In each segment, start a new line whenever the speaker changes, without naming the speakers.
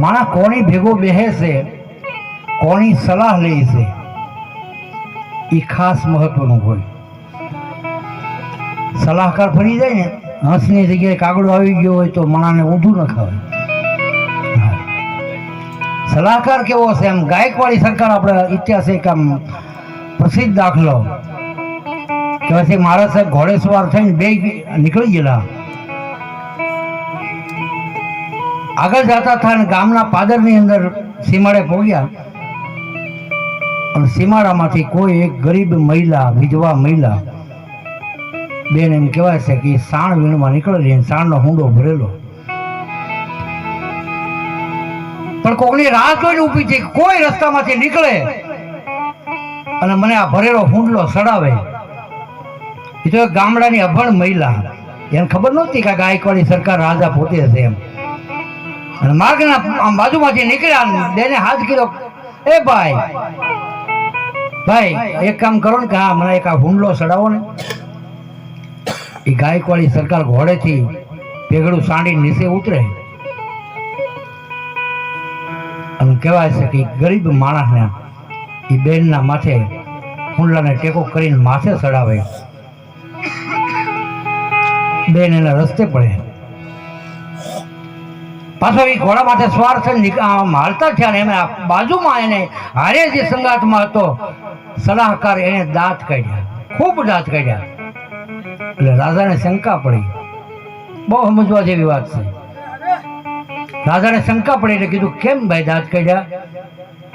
માણસ કોની ભેગો બેહે છે, કોની સલાહ લે છે, એ ખાસ મહત્વનું હોય. સલાહકાર ફરી જાય ને, હંસની જગ્યાએ કાગડો આવી ગયો હોય તો માણાને ઊંધું ન ખાવાય. સલાહકાર કેવો છે? એમ ગાયકવાડી સરકાર આપણે ઇતિહાસ એક આમ પ્રસિદ્ધ દાખલો કહેવાય છે. મહારાજ સાહેબ ઘોડેસવાર થઈને બે નીકળી ગયેલા. આગળ જતા હતા અને ગામના પાદરની અંદર સીમાડે પહોંચ્યા અને સીમાડામાંથી કોઈ એક ગરીબ મહિલા, વિધવા મહિલા બેન એમ કહેવાય છે કે સાણ વીણમાં નીકળેલી, સાણનો હુંડો ભરેલો. પણ કોકની રાહ જોઈને ઊભી છે, કોઈ રસ્તામાંથી નીકળે અને મને આ ભરેલો હુંડલો સડાવે. એ તો ગામડાની અભણ મહિલા, એને ખબર નહોતી કે ગાયકવાડી સરકાર રાજા પોતે છે એમ. અને માર્ગના આમ બાજુમાંથી નીકળ્યા, બેને હાથ કર્યો, એ ભાઈ ભાઈ એક કામ કરો ને કે હા મને એક આ હુંડલો સડાવો ને. એ ગાયકવાડી સરકાર ઘોડેથી પેગડું સાંડી નીચે ઉતરે અને કહેવાય છે કે ગરીબ માણસને એ બેનના માથે હુંડલાને ટેકો કરીને માથે ચડાવે. બેન એના રસ્તે પડે. પાછો એ ઘોડા માથે સવાર થઈને હાલતા થયા ને એમાં બાજુમાં એને હારે જે સંગાતમાં હતો સલાહકાર, એને દાંત કાઢ્યા, ખૂબ દાંત કાઢ્યા. એટલે રાજાને શંકા પડી. બહુ સમજવા જેવી વાત છે. રાજાને શંકા પડી એટલે કીધું કેમ ભાઈ દાંત કાઢ્યા?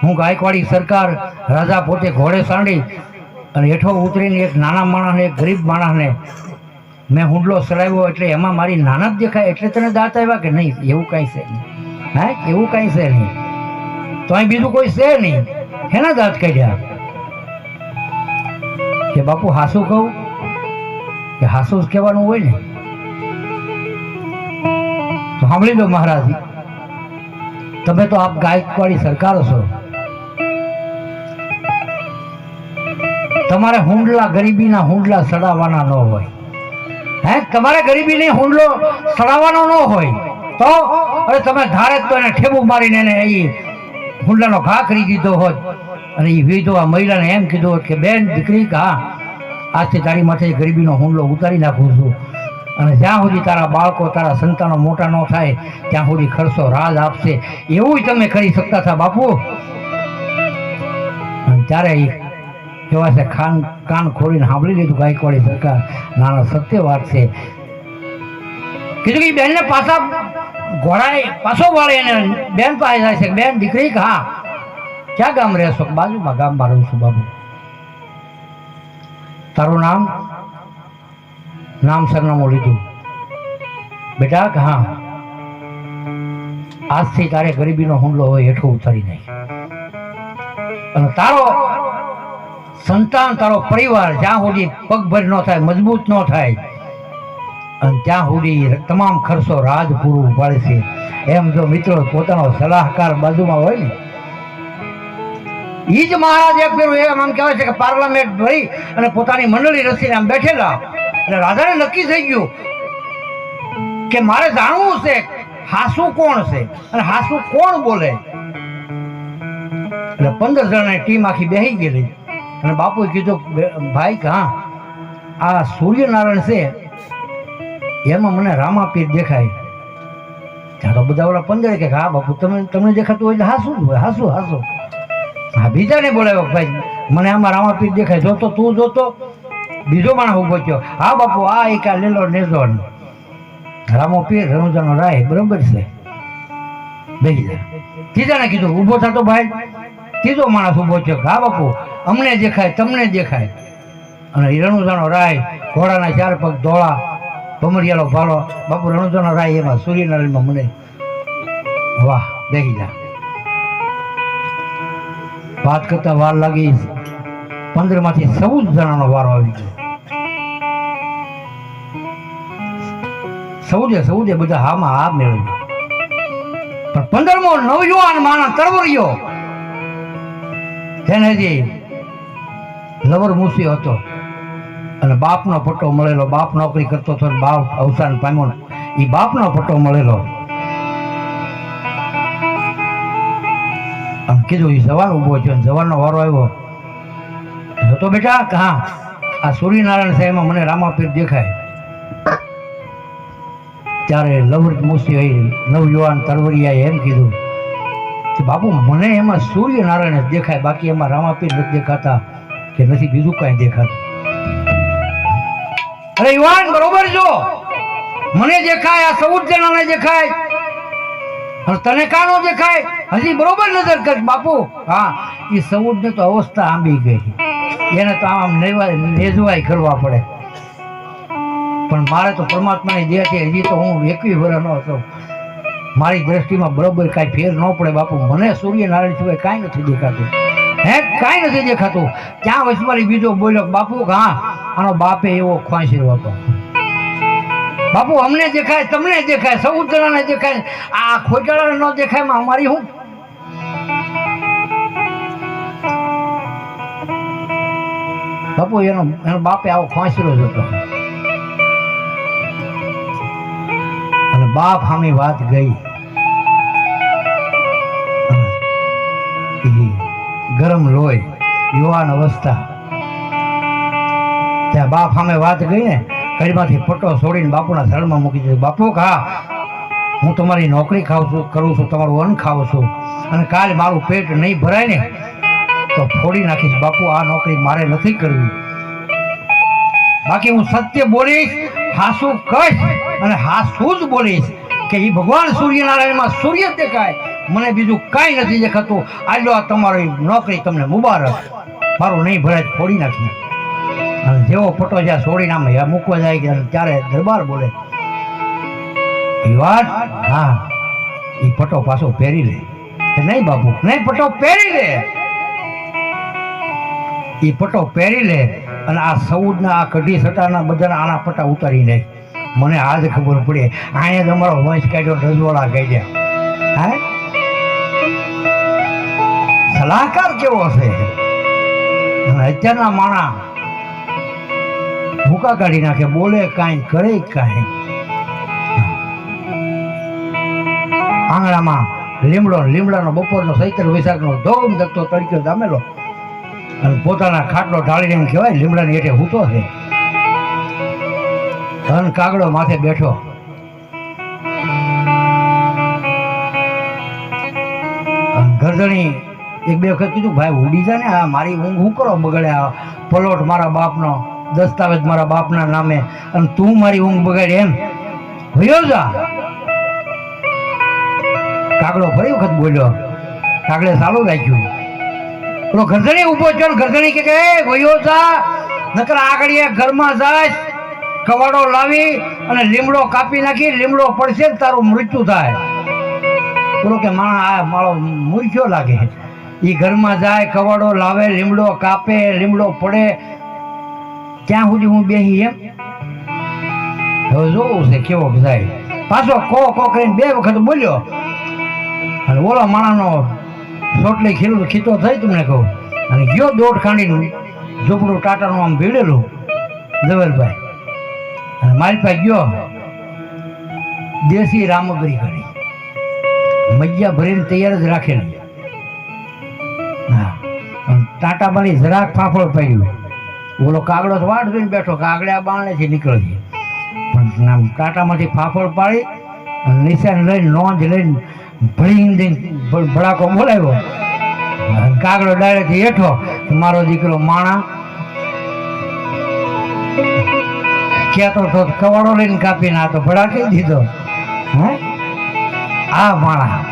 હું ગાયકવાડી સરકાર રાજા પોતે ઘોડે સાંડી અને હેઠો ઉતરીને એક નાના માણસને, એક ગરીબ માણસને મેં હુંડલો સડાવ્યો એટલે એમાં મારી નાના જ દેખાય એટલે તને દાંત આવ્યા કે નહીં? એવું કાંઈ છે નહીં. હા, એવું કાંઈ છે નહીં. તો અહીં બીજું કોઈ છે નહીં, એના દાંત કાઢ્યા. કે બાપુ હાસું કહું કે હાસું જ કહેવાનું હોય ને? તો સાંભળી લો મહારાજ, તમે તો આપ ગાયકવાડી સરકાર છો, તમારે હુંડલા, ગરીબીના હુંડલા સડાવવાના ન હોય. હે, તમારે ગરીબીને હુંડલો સડાવવાનો ન હોય તો અરે તમે ધારે તો એને ઠેબુ મારીને એને એ હુંડલાનો ઘા કરી દીધો હોત અને એ વિધવા મહિલાને એમ કીધું હોત કે બેન દીકરી, હા આજથી તારી માથે ગરીબીનો હુંડલો ઉતારી નાખું છું અને જ્યાં સુધી તારા બાળકો, તારા સંતાનો મોટા ન થાય ત્યાં સુધી ખર્ચો રાજ આપશે. એવું તમે કરી શકતા હતા બાપુ. ત્યારે કહેવાય છે કાન ખોલીને સાંભળી લીધું ગાયકવાડી સરકાર. નાના સત્ય વાત છે. કીધું કે બેનને પાછા ઘોડાએ પાછો વાળે એને બેન પાસે જાય છે. બેન દીકરી, હા ક્યાં ગામ રહેશો? બાજુમાં ગામમાં રહું છું બાબુ. તારું નામ? નામ સરનામું લીધું. બેટા હા, આજથી તારે ગરીબીનો હુંડલો હોય હેઠો ઉતારી નાખ અને તારો સંતાન, તારો પરિવાર જ્યાં સુધી પગભર ન થાય, મજબૂત ન થાય અને ત્યાં સુધી તમામ ખર્ચો રાજ પૂરું પાડે છે. એમ જો મિત્રો પોતાનો સલાહકાર બાજુમાં હોય ને, એ જ મહારાજ એક ફેરું એમ આમ કહેવાય છે કે પાર્લામેન્ટ ભરી અને પોતાની મંડળી રસીને આમ બેઠેલા. એટલે રાજાને નક્કી થઈ ગયું કે મારે જાણવું છે હાસુ કોણ છે અને હાસુ કોણ બોલે. એટલે 15 જણાની ટીમ આખી બેસી ગયેલી અને બાપુએ કીધું ભાઈ કે હા આ સૂર્યનારાયણ છે એમાં મને રામાપીર દેખાય. ત્યાં તો બધા ઓલા 15 કે હા બાપુ તમને દેખાતું હોય એટલે હાસુ જ હોય, હાસુ હાસુ. હા, બીજાને બોલાવ્યો, ભાઈ મને આમાં રામાપીર દેખાય, જોતો તું જોતો. બીજો માણસ ઉભો થયો, હા બાપુ આ એક લીલો નેજો રામાપીર રણુજાનો રાય, બરોબર છે બેસી જાય. ત્રીજાને કીધું ઊભો થતો ભાઈ. ત્રીજો માણસ ઉભો થયો, હા બાપુ અમને દેખાય, તમને દેખાય. અને રણુજાનો રાય, ઘોડાના 4 પગ ધોળા, ભમરિયાલો ભાલો. બાપુ રણુજાનો રાય એમાં સૂર્યનારાયણમાં મને. વાહ, બેસી જા. વાત કરતા વાર લાગી. 15 માંથી 14 જણાનો વારો આવી ગયો. સૌદે બધા હામાં હા મેળવ્યું. પણ 15મો નવયુવાન માણસ તરવરિયો તેને જે લવર મૂસી હતો અને બાપનો પટ્ટો મળેલો. બાપ નોકરી કરતો હતો, બાપ અવસાન પામ્યો. એ બાપનો પટ્ટો મળેલો. આમ કીધું એ જવાન ઊભો થયો, જવાનનો વારો આવ્યો. તો બેટા હા આ સૂર્યનારાયણ સાહેબમાં મને રામાપીર દેખાય. ત્યારે લવૃત મુસી નવયુવાન તરવરિયાએ એમ કીધું કે બાપુ મને એમાં સૂર્યનારાયણ જ દેખાય, બાકી એમાં રામાપીર નથી દેખાતા કે નથી બીજું કાંઈ દેખાતું. અરે યુવાન બરોબર જો, મને દેખાય, આ 14 જણાને દેખાય, અને તને કાનો દેખાય? હજી બરોબર નજર કર બાપુ. હા એ 14 ને તો અવસ્થા આંબી ગઈ, એને તો આમ નેજવાય કરવા પડે. પણ મારે તો પરમાત્માની દયા છે, હજી તો હું 21 વર્ષનો હતો. મારી દ્રષ્ટિમાં બરોબર કાંઈ ફેર ન પડે બાપુ. મને સૂર્યનારાયણ સિવાય કાંઈ નથી દેખાતું, કાંઈ નથી દેખાતું. ત્યાં વચમારી બીજો બોલ્યો બાપુ હા આનો બાપે એવો ખ્વાંસી હતો. બાપુ અમને દેખાય, તમને દેખાય, 14 જણાને દેખાય, આ ખોટાળાને ન દેખાય માં અમારી હું? બાપુ એનો બાપે આવો ખ્વાંસી જ હતો. અને બાપ સામે વાત ગઈ, ગરમ લોહી, યુવાન અવસ્થા. ત્યાં બાપ સામે વાત ગઈ ને, ઘડીમાંથી પટ્ટો છોડીને બાપુના શરણમાં મૂકી દીધું. બાપુ હા હું તમારી નોકરી ખાઉં છું, કરું છું, તમારું અન્ન ખાઉં છું, અને કાલે મારું પેટ નહીં ભરાય ને તો ફોડી નાખીશ. બાપુ આ નોકરી મારે નથી કરવી, બાકી હું સત્ય બોલીશ, હાસું કહીશ અને હાસું જ બોલીશ કે એ ભગવાન સૂર્યનારાયણમાં સૂર્ય દેખાય, મને બીજું કાંઈ નથી દેખાતું. આજો આ તમારી નોકરી તમને મુબારક, મારું નહીં ભરાય ફોડી નાખી. અને જેવો પટો જ્યાં છોડીને આમ મૂકવા જાય કે ત્યારે દરબાર બોલે એ વાત હા એ પટો પાછો પહેરી લે કે નહીં બાપુ નહીં, પટો પહેરી લે. એ પટો પહેરી લે અને આ 14 આ કઢી સટાના બધાના આના પટ્ટા ઉતારી લે. મને આજ ખબર પડી, અહીંયા જ અમારો વંશ કાઢ્યો, રજવાડા કાઢ્યા. હા સલાહકાર કેવો છે. અને અત્યારના માણા ભૂકા કાઢી નાખે, બોલે કાંઈ કરે કાંઈ. આંગણામાં લીમડાનો બપોરનો 17 વૈશાખનો ધોમ ધકતો તડક્યો જામેલો, અને પોતાના ખાટલો ઢાળીને કહેવાય લીમડાની હેઠે હૂતો છે. ધન કાગડો માથે બેઠો. ગરદણી 1-2 વખત કીધું ભાઈ ઉડી જા ને, આ મારી ઊંઘ હું કરો બગડે, આ પલોટ મારા બાપનો, દસ્તાવેજ મારા બાપના નામે, અને તું મારી ઊંઘ બગાડે એમ, ભયો જા. કાગડો ફરી વખત બોલ્યો, કાગડે ચાલુ રાખ્યું. પેલો ગરદણી ઉભો થયો, ગરદણી કે ભયો જા, નકર આગળ ઘરમાં જાય, કવાડો લાવી અને લીમડો કાપી નાખી, લીમડો પડશે તારું મૃત્યુ થાય. પેલો કે માણા આ મારો મૂર્ખ્યો લાગે. એ ઘરમાં જાય, કવાડો લાવે, લીમડો કાપે, લીમડો પડે, ક્યાં સુધી હું બેહી એમ. હવે જોવું છે કેવો જાય. પાછો કો કરીને 2 વખત બોલ્યો, અને ઓલા માણાનો ચોટલી ખીતો થઈ તમને કહું, અને ગયો દોઢ ખાંડીને ઝૂંપડું ટાટાનું આમ ભીડેલું જવેલભાઈ, અને મારી પાસે ગયો દેશી રામગરી કરી મૈયા ભરીને તૈયાર જ રાખેલી. હા ટાટા બાની જરાક ફાફડ પડ્યું. ઓલો કાગડો વાટ જોઈને બેઠો, કાગડા બાણેથી નીકળી, પણ આમ ટાટામાંથી ફાફડ પાડી નિશાન લઈને નોંધ લઈને ભળીને દઈને ભડાકો બોલાવ્યો. કાગડો ડાયરેક્ટ હેઠો, મારો દીકરો માણા કહેતો તો કવાડો લઈને કાપીને આ તો ભડાકી દીધો. હે આ માણા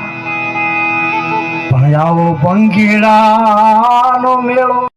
પણ જાઓ પંખીડાનો મેળો.